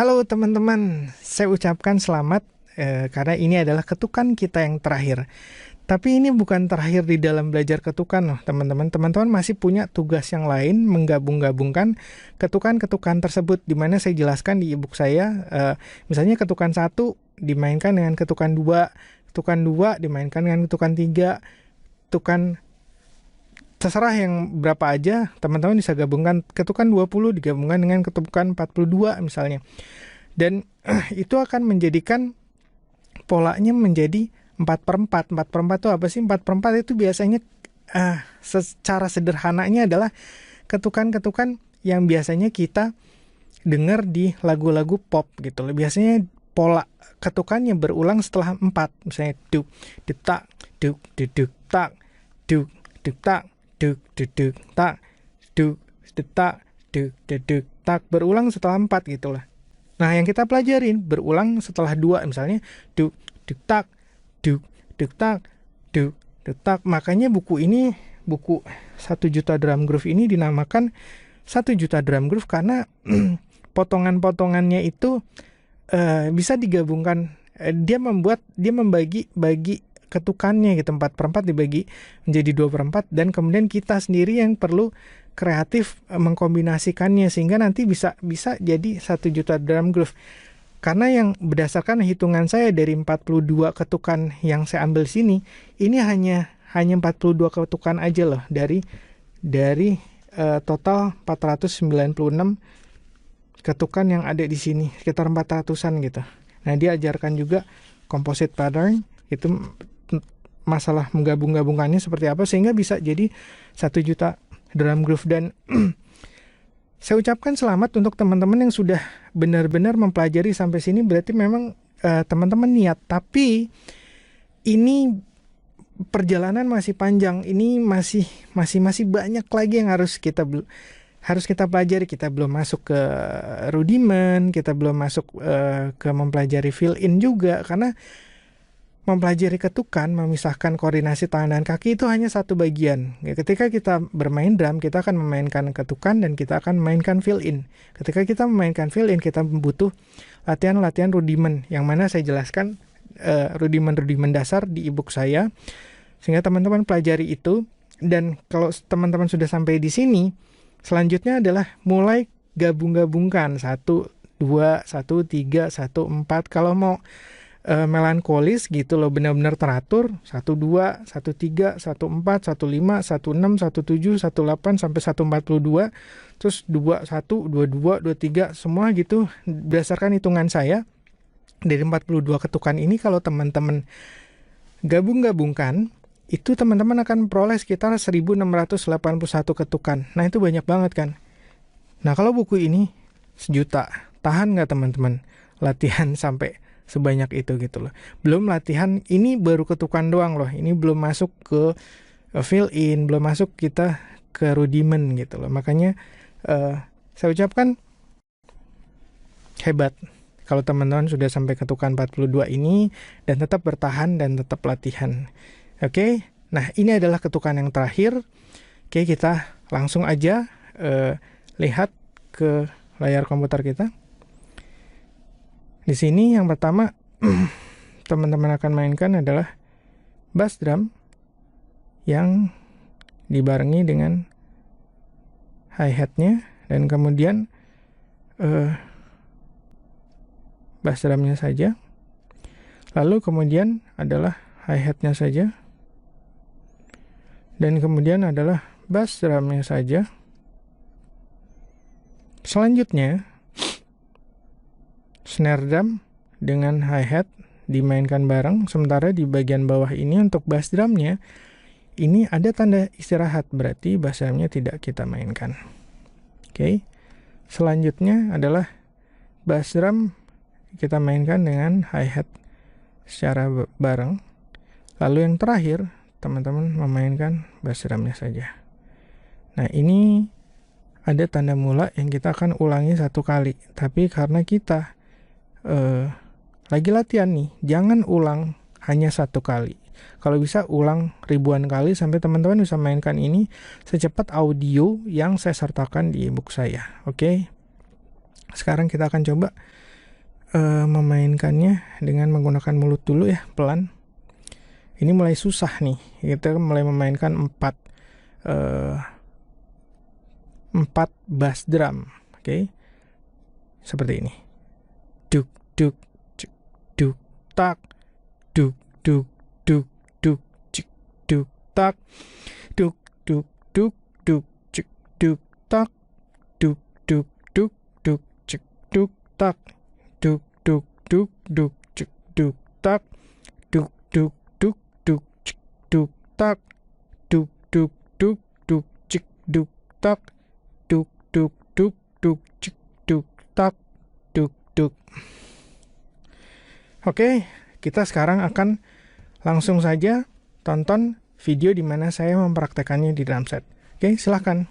Halo teman-teman, saya ucapkan selamat karena ini adalah ketukan kita yang terakhir. Tapi ini bukan terakhir di dalam belajar ketukan loh teman-teman. Teman-teman masih punya tugas yang lain menggabung-gabungkan ketukan-ketukan tersebut, di mana saya jelaskan di ebook saya. Misalnya ketukan 1 dimainkan dengan ketukan 2, ketukan 2 dimainkan dengan ketukan 3, ketukan terserah yang berapa aja, teman-teman bisa gabungkan ketukan 20 digabungkan dengan ketukan 42 misalnya. Dan itu akan menjadikan polanya menjadi 4/4. 4/4 itu apa sih? 4/4 itu biasanya secara sederhananya adalah ketukan-ketukan yang biasanya kita dengar di lagu-lagu pop gitu loh. Biasanya pola ketukannya berulang setelah 4. Misalnya duk, detak, duk, duduk, tak, duk, detak, duk, duduk, tak, duk, detak, duk, duduk, tak, berulang setelah 4 gitu lah. Nah, yang kita pelajarin berulang setelah 2, misalnya duk, duk, tak, duk, duk, tak, duk, duk, tak. Makanya buku 1 juta drum groove ini dinamakan 1 juta drum groove karena potongan-potongannya itu bisa digabungkan. Dia membagi ketukannya gitu, 4/4 dibagi menjadi 2/4, dan kemudian kita sendiri yang perlu kreatif mengkombinasikannya sehingga nanti bisa jadi 1 juta drum groove. Karena yang berdasarkan hitungan saya dari 42 ketukan yang saya ambil sini, ini hanya 42 ketukan aja loh dari total 496 ketukan yang ada di sini, sekitar 400-an gitu. Nah, dia ajarkan juga composite pattern, itu masalah menggabung-gabungkannya seperti apa sehingga bisa jadi 1 juta drum groove. Dan saya ucapkan selamat untuk teman-teman yang sudah benar-benar mempelajari sampai sini. Berarti memang teman-teman niat, tapi ini perjalanan masih panjang. Ini masih banyak lagi yang harus kita pelajari. Kita belum masuk ke rudiment, kita belum masuk ke mempelajari fill in juga, karena mempelajari ketukan, memisahkan koordinasi tangan dan kaki itu hanya satu bagian. Ketika kita bermain drum, kita akan memainkan ketukan dan kita akan memainkan fill in. Ketika kita memainkan fill in, kita butuh latihan-latihan rudiment, yang mana saya jelaskan rudiment-rudiment dasar di ebook saya, sehingga teman-teman pelajari itu. Dan kalau teman-teman sudah sampai di sini, selanjutnya adalah mulai gabung-gabungkan 1, 2, 1, 3, 1, 4. Kalau mau melankolis gitu loh, benar-benar teratur, 1, 2, 1, 3, 1, 4, 1, 5, 1, 6, 1, 7, 1, 8 sampai 1, 42, terus 2, 1, 2, 2, 2, 3, semua gitu. Berdasarkan hitungan saya dari 42 ketukan ini, kalau teman-teman gabung-gabungkan, itu teman-teman akan peroleh sekitar 1681 ketukan. Nah, itu banyak banget kan. Nah, kalau buku ini 1 juta, tahan nggak teman-teman latihan sampai sebanyak itu gitu loh. Belum latihan, ini baru ketukan doang loh. Ini belum masuk ke fill in, belum masuk kita ke rudiment gitu loh. Makanya saya ucapkan hebat kalau teman-teman sudah sampai ketukan 42 ini dan tetap bertahan dan tetap latihan. Oke, nah ini adalah ketukan yang terakhir. Oke, kita langsung aja lihat ke layar komputer kita. Di sini yang pertama teman-teman akan mainkan adalah bass drum yang dibarengi dengan hi-hat-nya, dan kemudian bass drumnya saja. Lalu kemudian adalah hi-hat-nya saja. Dan kemudian adalah bass drumnya saja. Selanjutnya snare drum dengan hi-hat dimainkan bareng, sementara di bagian bawah ini untuk bass drumnya ini ada tanda istirahat, berarti bass drumnya tidak kita mainkan. Oke. Selanjutnya adalah bass drum kita mainkan dengan hi-hat secara bareng. Lalu yang terakhir teman-teman memainkan bass drumnya saja. Nah, ini ada tanda mula yang kita akan ulangi 1 kali. Tapi karena kita lagi latihan nih, jangan ulang hanya 1 kali. Kalau bisa ulang ribuan kali sampai teman-teman bisa mainkan ini secepat audio yang saya sertakan di ebook saya. Oke. Sekarang kita akan coba memainkannya dengan menggunakan mulut dulu ya, pelan. Ini mulai susah nih. Kita mulai memainkan 4 bass drum. Oke. Seperti ini. Duk duk cik duk tak duk duk duk duk cik duk tak duk duk duk duk cik duk tak duk duk duk duk cik duk tak duk duk duk duk cik duk tak duk duk duk duk cik duk tak duk duk duk duk cik duk tak duk duk duk duk cik duk tak duk duk. Oke, kita sekarang akan langsung saja tonton video di mana saya mempraktekannya di drum set. Oke, silahkan.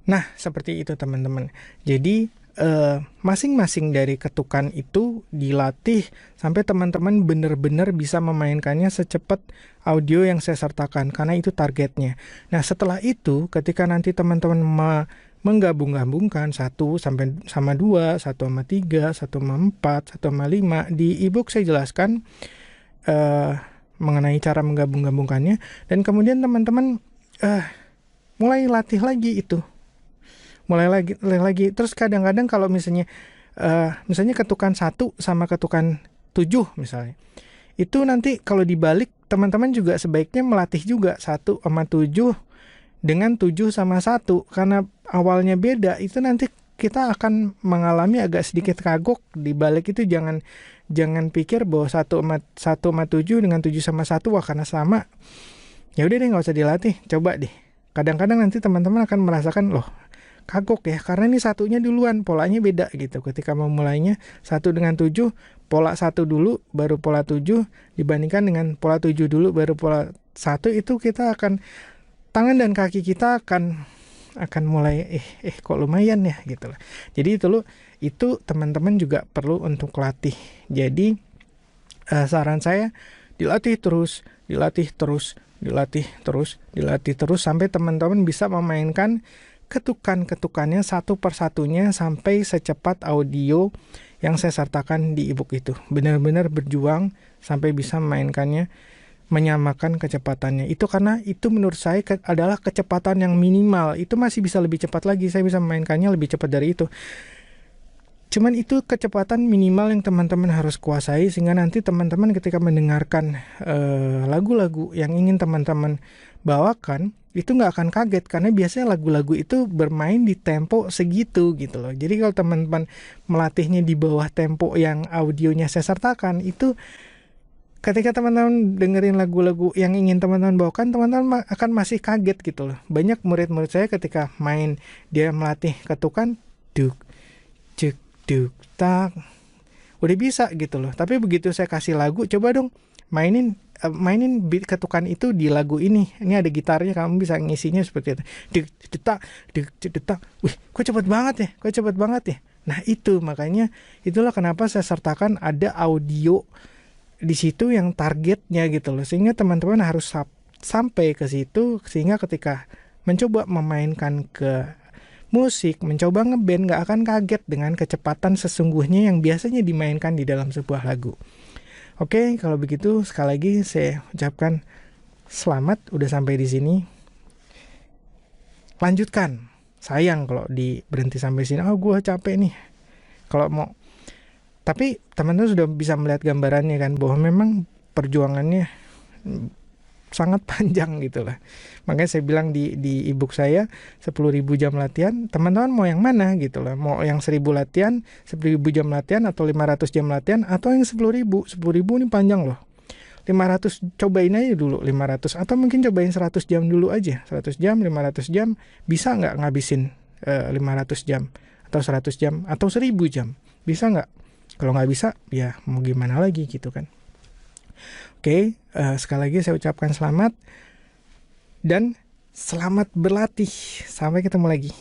Nah, seperti itu teman-teman. Jadi, masing-masing dari ketukan itu dilatih sampai teman-teman benar-benar bisa memainkannya secepat audio yang saya sertakan, karena itu targetnya. Nah, setelah itu, ketika nanti teman-teman menggabung-gabungkan 1 sampai sama 2, 1 sama 3, 1 sama 4, 1 sama 5, di ebook saya jelaskan mengenai cara menggabung-gabungkannya, dan kemudian teman-teman mulai latih lagi itu. Mulai lagi. Terus kadang-kadang kalau misalnya ketukan 1 sama ketukan 7 misalnya, itu nanti kalau dibalik teman-teman juga sebaiknya melatih juga 1 sama 7 dengan 7 sama 1, karena awalnya beda. Itu nanti kita akan mengalami agak sedikit kagok. Dibalik itu jangan pikir bahwa 1 sama 7 dengan 7 sama 1 wah karena sama. Ya udah deh, nggak usah dilatih, coba deh. Kadang-kadang nanti teman-teman akan merasakan loh, kagok ya, karena ini 1-nya duluan, polanya beda gitu. Ketika memulainya 1 dengan 7, pola 1 dulu baru pola 7, dibandingkan dengan pola 7 dulu baru pola 1, itu kita akan, tangan dan kaki kita akan mulai kok lumayan ya gitu lah. Jadi itu teman-teman juga perlu untuk latih. Jadi saran saya dilatih terus sampai teman-teman bisa memainkan ketukan-ketukannya satu persatunya sampai secepat audio yang saya sertakan di ebook itu. Benar-benar berjuang sampai bisa memainkannya, menyamakan kecepatannya. Itu karena itu menurut saya adalah kecepatan yang minimal. Itu masih bisa lebih cepat lagi, saya bisa memainkannya lebih cepat dari itu. Cuman itu kecepatan minimal yang teman-teman harus kuasai, sehingga nanti teman-teman ketika mendengarkan lagu-lagu yang ingin teman-teman bawakan, itu nggak akan kaget, karena biasanya lagu-lagu itu bermain di tempo segitu gitu loh. Jadi kalau teman-teman melatihnya di bawah tempo yang audionya saya sertakan, itu ketika teman-teman dengerin lagu-lagu yang ingin teman-teman bawakan, teman-teman akan masih kaget gitu loh. Banyak murid-murid saya ketika main, dia melatih ketukan duk cek duk tak, udah bisa gitu loh. Tapi begitu saya kasih lagu, coba dong mainin beat ketukan itu di lagu ini ada gitarnya, kamu bisa ngisinya seperti itu, duk detak duk detak, wih kok cepet banget ya. Nah itu makanya, itulah kenapa saya sertakan ada audio di situ yang targetnya gitu loh, sehingga teman-teman harus sampai ke situ, sehingga ketika mencoba memainkan ke musik, mencoba ngeband, gak akan kaget dengan kecepatan sesungguhnya yang biasanya dimainkan di dalam sebuah lagu. Oke, kalau begitu sekali lagi saya ucapkan selamat udah sampai di sini. Lanjutkan. Sayang kalau berhenti sampai sini. Oh, gue capek nih. Kalau mau. Tapi teman-teman sudah bisa melihat gambarannya kan, bahwa memang perjuangannya sangat panjang gitu lah. Makanya saya bilang di ebook saya 10.000 jam latihan, teman-teman mau yang mana gitu lah. Mau yang 1.000 latihan, 10.000 jam latihan, atau 500 jam latihan, atau yang 10.000. 10.000 ini panjang loh. 500 cobain aja dulu 500, atau mungkin cobain 100 jam dulu aja. 100 jam, 500 jam, bisa nggak ngabisin 500 jam atau 100 jam atau 1.000 jam? Bisa nggak? Kalau nggak bisa, ya mau gimana lagi gitu kan. Oke, sekali lagi saya ucapkan selamat dan selamat berlatih. Sampai ketemu lagi.